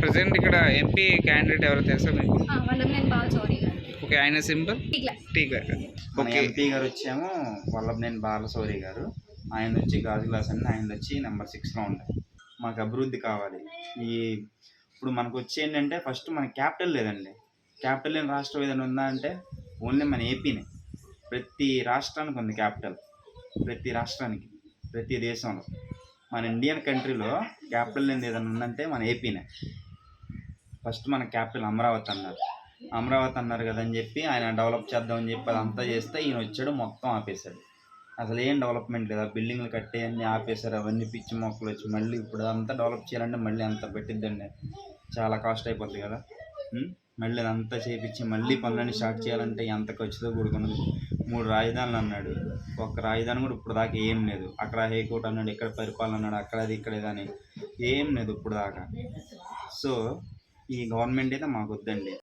Present ఇక్కడ MP candidate ఎవరో తెలుసా మీకు? వల్లభనేని బాలశౌరి గారు. ఓకే, ఆయన సింబల్ టీ గ్లాస్. మన ఓకే, ఎంపీ గారు వచ్చేమో వల్లభనేని బాలశౌరి గారు, ఆయన వచ్చి గాజు గ్లాస్ అండి, ఆయన వచ్చి నెంబర్ 6లో ఉంటాయి. మాకు అభివృద్ధి కావాలి. ఇప్పుడు మనకు వచ్చి ఏంటంటే ఫస్ట్ మన క్యాపిటల్ లేదండి. క్యాపిటల్ లేని రాష్ట్రం ఏదైనా ఉందా అంటే ఓన్లీ మన ఏపీనే. ప్రతి రాష్ట్రానికి ఉంది క్యాపిటల్, ప్రతి రాష్ట్రానికి, ప్రతి దేశంలో. మన ఇండియన్ కంట్రీలో క్యాపిటల్ లేనిది ఏదైనా ఉందంటే మన ఏపీనే. ఫస్ట్ మన క్యాపిటల్ అమరావతి అన్నారు కదని చెప్పి ఆయన డెవలప్ చేద్దామని చెప్పి అదంతా చేస్తే ఈయన వచ్చాడు మొత్తం ఆపేశాడు. అసలు ఏం డెవలప్మెంట్ లేదు. బిల్డింగ్లు కట్టే అన్నీ ఆపేశారు, అవన్నీ పిచ్చి మొక్కలు వచ్చి మళ్ళీ ఇప్పుడు అదంతా డెవలప్ చేయాలంటే మళ్ళీ అంత పెట్టిద్దండి, చాలా కాస్ట్ అయిపోతుంది కదా. మళ్ళీ అదంతా చేపించి మళ్ళీ పనులన్నీ స్టార్ట్ చేయాలంటే ఎంత ఖర్చుతో కూడుకున్నది. 3 రాజధానులు అన్నాడు, ఒక్క రాజధాని కూడా ఇప్పుడు దాకా ఏం లేదు. అక్కడ హైకోర్టు అన్నాడు, ఇక్కడ పరిపాలన అన్నాడు, అక్కడ అది ఇక్కడ ఏదని ఏం లేదు ఇప్పుడు దాకా. సో ఈ గవర్నమెంట్ అయితే మాకు వద్దండి.